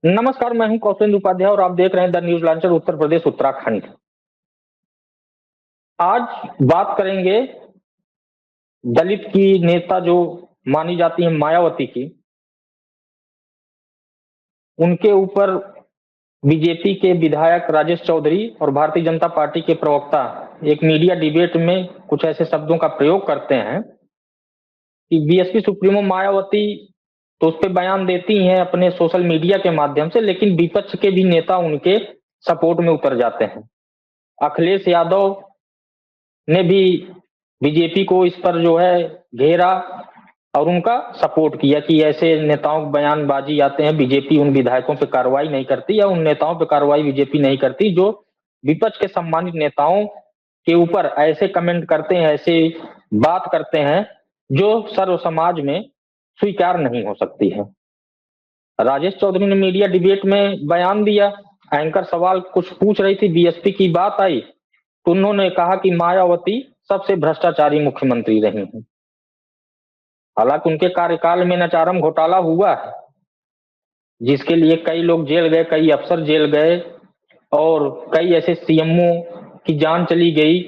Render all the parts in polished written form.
नमस्कार, मैं हूं कौशलेंद्र उपाध्याय और आप देख रहे हैं the news launcher Uttar Pradesh Uttarakhand. आज बात करेंगे दलित की नेता जो मानी जाती है मायावती की। उनके ऊपर बीजेपी के विधायक राजेश चौधरी और भारतीय जनता पार्टी के प्रवक्ता एक मीडिया डिबेट में कुछ ऐसे शब्दों का प्रयोग करते हैं कि बीएसपी सुप्रीमो मायावती तो उस पर बयान देती हैं अपने सोशल मीडिया के माध्यम से, लेकिन विपक्ष के भी नेता उनके सपोर्ट में उतर जाते हैं। अखिलेश यादव ने भी बीजेपी को इस पर जो है घेरा और उनका सपोर्ट किया कि ऐसे नेताओं बयानबाजी आते हैं, बीजेपी उन विधायकों पर कार्रवाई नहीं करती या उन नेताओं पर कार्रवाई बीजेपी नहीं करती जो विपक्ष के सम्मानित नेताओं के ऊपर ऐसे कमेंट करते हैं, ऐसे बात करते हैं जो सर्व समाज में स्वीकार नहीं हो सकती है। राजेश चौधरी ने मीडिया डिबेट में बयान दिया। एंकर सवाल कुछ पूछ रही थी, बीएसपी की बात आई तो उन्होंने कहा कि मायावती सबसे भ्रष्टाचारी मुख्यमंत्री रही हैं। हालांकि उनके कार्यकाल में नचारम घोटाला हुआ है जिसके लिए कई लोग जेल गए, कई अफसर जेल गए और कई ऐसे सीएमओ की जान चली गई।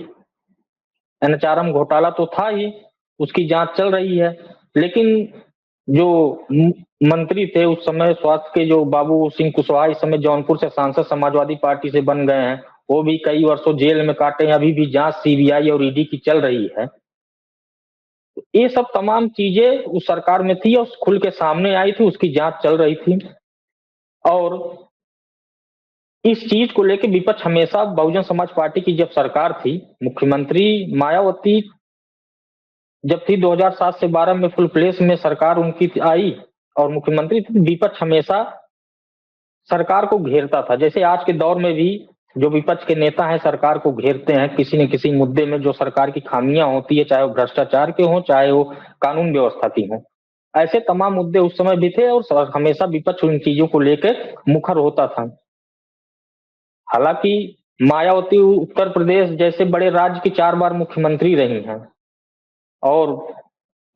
नचारम घोटाला तो था ही, उसकी जांच चल रही है, लेकिन जो मंत्री थे उस समय स्वास्थ्य के, जो बाबू सिंह कुशवाहा इस समय जौनपुर से सांसद समाजवादी पार्टी से बन गए हैं, वो भी कई वर्षों जेल में काटे हैं। अभी भी जांच सीबीआई और ईडी की चल रही है। ये सब तमाम चीजें उस सरकार में थी और खुल के सामने आई थी, उसकी जांच चल रही थी। और इस चीज को लेकर विपक्ष हमेशा, बहुजन समाज पार्टी की जब सरकार थी, मुख्यमंत्री मायावती जब थी 2007 से 12 में फुल प्लेस में सरकार उनकी आई और मुख्यमंत्री थी, विपक्ष हमेशा सरकार को घेरता था। जैसे आज के दौर में भी जो विपक्ष के नेता हैं सरकार को घेरते हैं किसी न किसी मुद्दे में जो सरकार की खामियां होती है, चाहे वो भ्रष्टाचार के हों, चाहे वो कानून व्यवस्था की हों। ऐसे तमाम मुद्दे उस समय भी थे और हमेशा विपक्ष उन चीजों को लेकर मुखर होता था। हालांकि मायावती उत्तर प्रदेश जैसे बड़े राज्य की 4 बार मुख्यमंत्री रही हैं और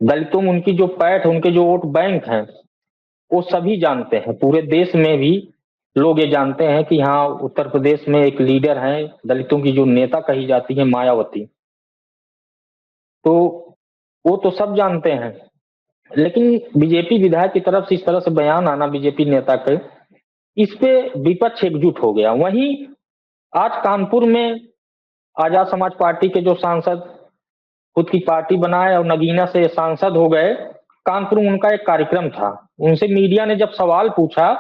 दलितों में उनकी जो पैठ, उनके जो वोट बैंक हैं, वो सभी जानते हैं। पूरे देश में भी लोग ये जानते हैं कि हाँ, उत्तर प्रदेश में एक लीडर है, दलितों की जो नेता कही जाती है मायावती, तो वो तो सब जानते हैं। लेकिन बीजेपी विधायक की तरफ से इस तरह से बयान आना बीजेपी नेता के, इस पे विपक्ष एकजुट हो गया। वहीं आज कानपुर में आजाद समाज पार्टी के जो सांसद खुद की पार्टी बनाए और नगीना से सांसद हो गए, कानपुर में उनका एक कार्यक्रम था। उनसे मीडिया ने जब सवाल पूछा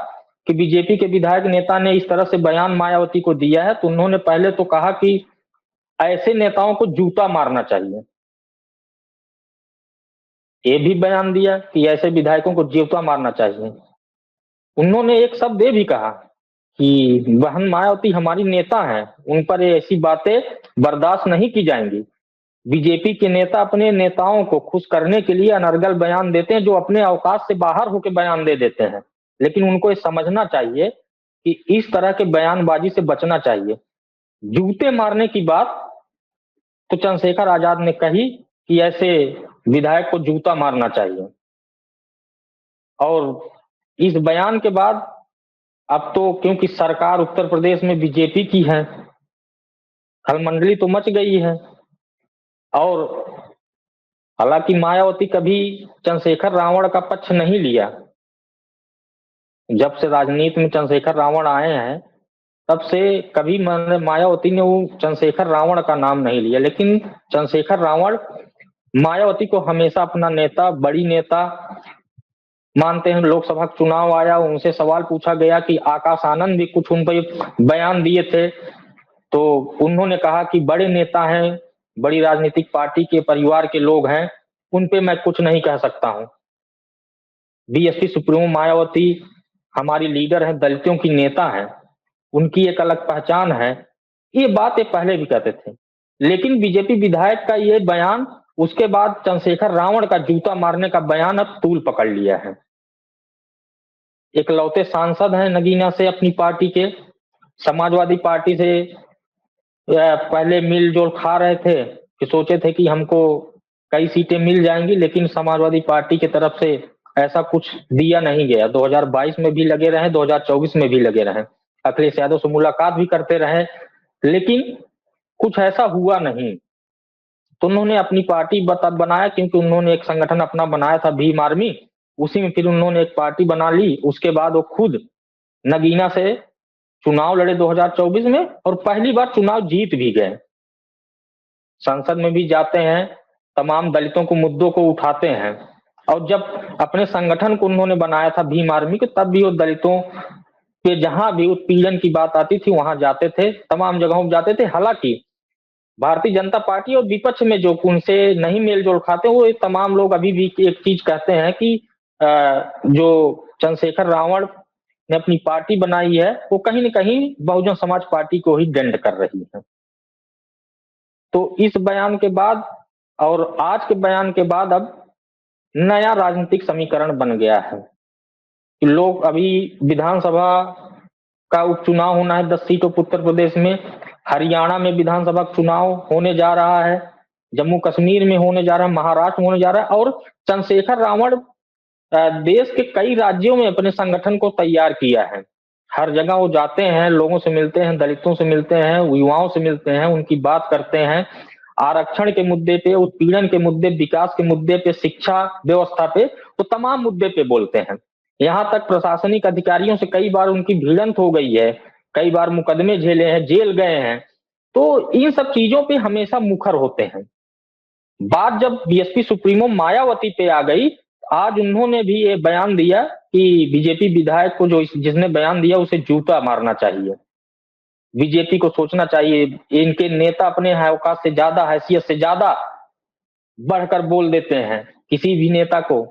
कि बीजेपी के विधायक नेता ने इस तरह से बयान मायावती को दिया है, तो उन्होंने पहले तो कहा कि ऐसे नेताओं को जूता मारना चाहिए। ये भी बयान दिया कि ऐसे विधायकों को जूता मारना चाहिए। उन्होंने एक शब्द ये भी कहा कि बहन मायावती हमारी नेता हैं, उन पर ऐसी बातें बर्दाश्त नहीं की जाएंगी। बीजेपी के नेता अपने नेताओं को खुश करने के लिए अनर्गल बयान देते हैं, जो अपने औकात से बाहर होकर बयान दे देते हैं। लेकिन उनको ये समझना चाहिए कि इस तरह के बयानबाजी से बचना चाहिए। जूते मारने की बात तो चंद्रशेखर आजाद ने कही कि ऐसे विधायक को जूता मारना चाहिए। और इस बयान के बाद अब तो क्योंकि सरकार उत्तर प्रदेश में बीजेपी की है, खलमंडली तो मच गई है। और हालांकि मायावती कभी चंद्रशेखर रावण का पक्ष नहीं लिया। जब से राजनीति में चंद्रशेखर रावण आए हैं तब से कभी मायावती ने वो चंद्रशेखर रावण का नाम नहीं लिया। लेकिन चंद्रशेखर रावण मायावती को हमेशा अपना नेता, बड़ी नेता मानते हैं। लोकसभा चुनाव आया, उनसे सवाल पूछा गया कि आकाश आनंद भी कुछ उन पर बयान दिए थे, तो उन्होंने कहा कि बड़े नेता हैं, बड़ी राजनीतिक पार्टी के परिवार के लोग हैं, उन पे मैं कुछ नहीं कह सकता हूं। बीएसपी सुप्रीमो मायावती हमारी लीडर है, दलितों की नेता है, उनकी एक अलग पहचान है। ये बात ये पहले भी कहते थे, लेकिन बीजेपी विधायक का ये बयान, उसके बाद चंद्रशेखर रावण का जूता मारने का बयान अब तूल पकड़ लिया है। इकलौते सांसद हैं नगीना से अपनी पार्टी के, समाजवादी पार्टी से पहले मिलजुल खा रहे थे कि सोचे थे कि हमको कई सीटें मिल जाएंगी, लेकिन समाजवादी पार्टी की तरफ से ऐसा कुछ दिया नहीं गया। 2022 में भी लगे रहे, 2024 में भी लगे रहे, अखिलेश यादव से मुलाकात भी करते रहे, लेकिन कुछ ऐसा हुआ नहीं। तो उन्होंने अपनी पार्टी बनाया, क्योंकि उन्होंने एक संगठन अपना बनाया था भीम आर्मी, उसी में फिर उन्होंने एक पार्टी बना ली। उसके बाद वो खुद नगीना से चुनाव लड़े 2024 में और पहली बार चुनाव जीत भी गए। संसद में भी जाते हैं, तमाम दलितों को मुद्दों को उठाते हैं। और जब अपने संगठन को उन्होंने बनाया था भीम आर्मी के, तब भी वो दलितों पे जहां भी उत्पीड़न की बात आती थी वहां जाते थे, तमाम जगहों में जाते थे। हालांकि भारतीय जनता पार्टी और विपक्ष में जो उनसे नहीं मेल जोल खाते, वो तमाम लोग अभी भी एक चीज कहते हैं कि जो चंद्रशेखर रावण ने अपनी पार्टी बनाई है वो कहीं न कहीं बहुजन समाज पार्टी को ही डेंड कर रही है। तो इस बयान के बाद और आज के बयान के बाद अब नया राजनीतिक समीकरण बन गया है कि लोग अभी विधानसभा का उपचुनाव होना है 10 सीटों पर उत्तर प्रदेश में, हरियाणा में विधानसभा चुनाव होने जा रहा है, जम्मू कश्मीर में होने जा रहा है, महाराष्ट्र में होने जा रहा है, और चंद्रशेखर रावण देश के कई राज्यों में अपने संगठन को तैयार किया है। हर जगह वो जाते हैं, लोगों से मिलते हैं, दलितों से मिलते हैं, युवाओं से मिलते हैं, उनकी बात करते हैं, आरक्षण के मुद्दे पे, उत्पीड़न के मुद्दे, विकास के मुद्दे पे, शिक्षा व्यवस्था पे, तो तमाम मुद्दे पे बोलते हैं। यहां तक प्रशासनिक अधिकारियों से कई बार उनकी भिड़ंत हो गई है, कई बार मुकदमे झेले हैं, जेल गए हैं। तो इन सब चीजों पे हमेशा मुखर होते हैं। बात जब बीएसपी सुप्रीमो मायावती पे आ गई, आज उन्होंने भी ये बयान दिया कि बीजेपी विधायक को जो जिसने बयान दिया उसे जूता मारना चाहिए। बीजेपी को सोचना चाहिए, इनके नेता अपने औकात से ज्यादा, हैसियत से ज्यादा बढ़कर बोल देते हैं किसी भी नेता को,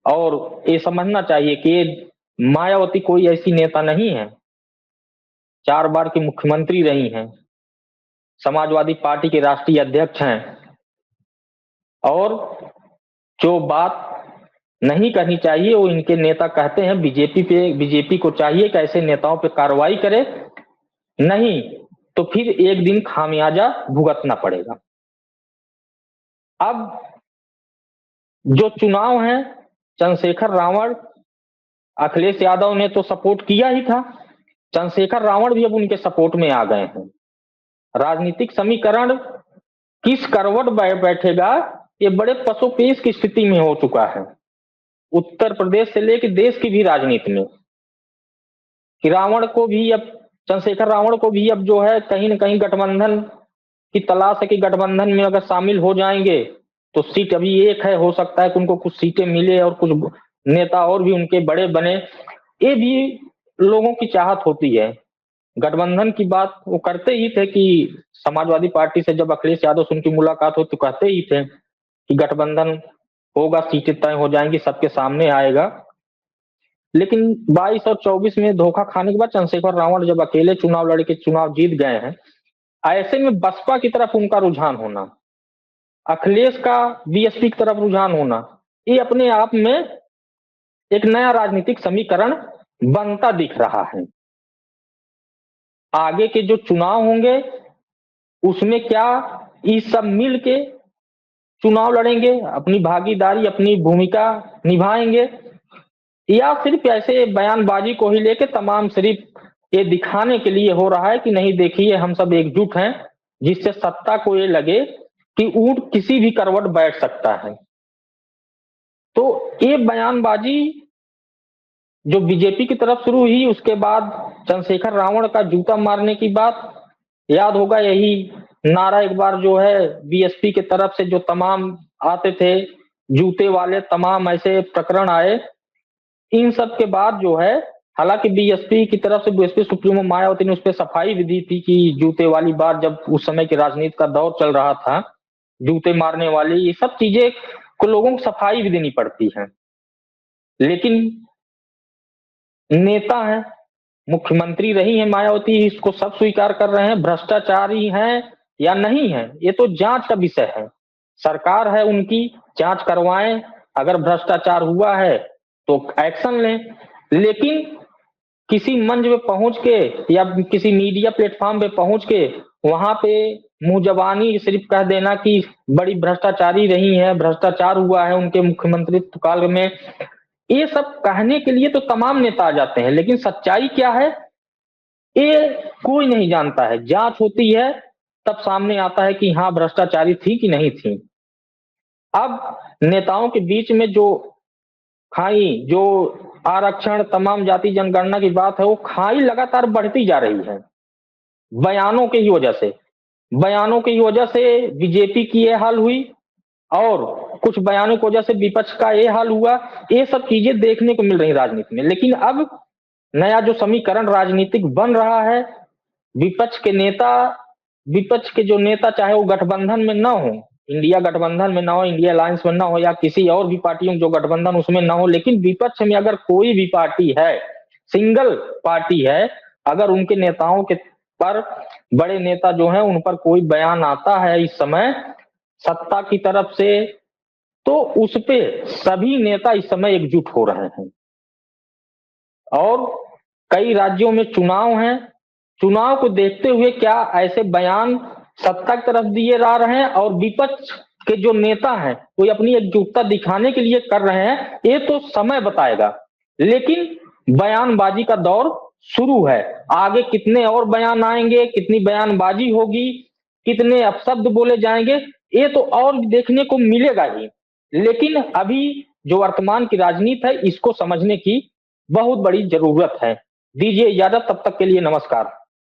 और ये समझना चाहिए कि मायावती कोई ऐसी नेता नहीं है, 4 बार की मुख्यमंत्री रही हैं, समाजवादी पार्टी के राष्ट्रीय अध्यक्ष हैं, और जो बात नहीं करनी चाहिए वो इनके नेता कहते हैं। बीजेपी को चाहिए कि ऐसे नेताओं पे कार्रवाई करे, नहीं तो फिर एक दिन खामियाजा भुगतना पड़ेगा। अब जो चुनाव है, चंद्रशेखर रावण, अखिलेश यादव ने तो सपोर्ट किया ही था, चंद्रशेखर रावण भी अब उनके सपोर्ट में आ गए हैं। राजनीतिक समीकरण किस करवट बैठेगा, ये बड़े पसोपेश की स्थिति में हो चुका है उत्तर प्रदेश से लेकर देश की भी राजनीति में, कि रावण को भी अब, चंद्रशेखर रावण को भी अब जो है कहीं न कहीं गठबंधन की तलाश है कि गठबंधन में अगर शामिल हो जाएंगे तो सीट अभी एक है, हो सकता है कि उनको कुछ सीटें मिले और कुछ नेता और भी उनके बड़े बने। ये भी लोगों की चाहत होती है। गठबंधन की बात वो करते ही थे कि समाजवादी पार्टी से जब अखिलेश यादव से उनकी मुलाकात हो तो कहते ही थे कि गठबंधन होगा, सीटें तय हो जाएंगी, सबके सामने आएगा। लेकिन 22 और 24 में धोखा खाने के बाद चंद्रशेखर रावण जब अकेले चुनाव लड़के चुनाव जीत गए हैं, ऐसे में बसपा की तरफ उनका रुझान होना, अखिलेश का बीएसपी की तरफ रुझान होना, ये अपने आप में एक नया राजनीतिक समीकरण बनता दिख रहा है। आगे के जो चुनाव होंगे उसमें क्या ये सब मिल के चुनाव लड़ेंगे, अपनी भागीदारी, अपनी भूमिका निभाएंगे, या सिर्फ ऐसे बयानबाजी को ही लेके तमाम सिर्फ ये दिखाने के लिए हो रहा है कि नहीं देखिए हम सब एकजुट हैं, जिससे सत्ता को ये लगे कि ऊंट किसी भी करवट बैठ सकता है। तो ये बयानबाजी जो बीजेपी की तरफ शुरू हुई, उसके बाद चंद्रशेखर रावण का जूता मारने की बात, याद होगा यही नारा एक बार जो है बीएसपी की तरफ से जो तमाम आते थे जूते वाले, तमाम ऐसे प्रकरण आए। इन सब के बाद जो है, हालांकि बीएसपी की तरफ से बीएसपी सुप्रीमो मायावती ने उस पर सफाई भी दी थी कि जूते वाली बात, जब उस समय की राजनीति का दौर चल रहा था, जूते मारने वाली ये सब चीजें को लोगों को सफाई भी देनी पड़ती है। लेकिन नेता है, मुख्यमंत्री रही है मायावती, इसको सब स्वीकार कर रहे हैं, भ्रष्टाचारी हैं या नहीं है ये तो जांच का विषय है, सरकार है उनकी, जांच करवाएं, अगर भ्रष्टाचार हुआ है तो एक्शन लें। लेकिन किसी मंच पे पहुंच के या किसी मीडिया प्लेटफॉर्म पे पहुंच के वहां पे मुंह जबानी सिर्फ कह देना कि बड़ी भ्रष्टाचारी रही है, भ्रष्टाचार हुआ है उनके मुख्यमंत्रित्व काल में, ये सब कहने के लिए तो तमाम नेता आ जाते हैं, लेकिन सच्चाई क्या है ये कोई नहीं जानता है। जांच होती है तब सामने आता है कि हाँ भ्रष्टाचारी थी कि नहीं थी। अब नेताओं के बीच में जो खाई, जो आरक्षण, तमाम जाति जनगणना की बात है, वो खाई लगातार बढ़ती जा रही है बयानों की ही वजह से। बयानों की वजह से बीजेपी की ये हाल हुई और कुछ बयानों की वजह से विपक्ष का ये हाल हुआ। ये सब चीजें देखने को मिल रही राजनीति में। लेकिन अब नया जो समीकरण राजनीतिक बन रहा है, विपक्ष के नेता, विपक्ष के जो नेता चाहे वो गठबंधन में ना हो, इंडिया गठबंधन में ना हो, इंडिया अलायंस में ना हो, या किसी और भी पार्टियों जो गठबंधन उसमें ना हो, लेकिन विपक्ष में अगर कोई भी पार्टी है, सिंगल पार्टी है, अगर उनके नेताओं के पर, बड़े नेता जो हैं उन पर कोई बयान आता है इस समय सत्ता की तरफ से, तो उस पे सभी नेता इस समय एकजुट हो रहे हैं। और कई राज्यों में चुनाव हैं, चुनाव को देखते हुए क्या ऐसे बयान सत्ता की तरफ दिए जा रहे हैं और विपक्ष के जो नेता हैं वो अपनी एकजुटता दिखाने के लिए कर रहे हैं, ये तो समय बताएगा। लेकिन बयानबाजी का दौर शुरू है, आगे कितने और बयान आएंगे, कितनी बयानबाजी होगी, कितने अपशब्द बोले जाएंगे, ये तो और देखने को मिलेगा ही। लेकिन अभी जो वर्तमान की राजनीति है इसको समझने की बहुत बड़ी जरूरत है। दीजिए इजाजत, तब तक के लिए नमस्कार।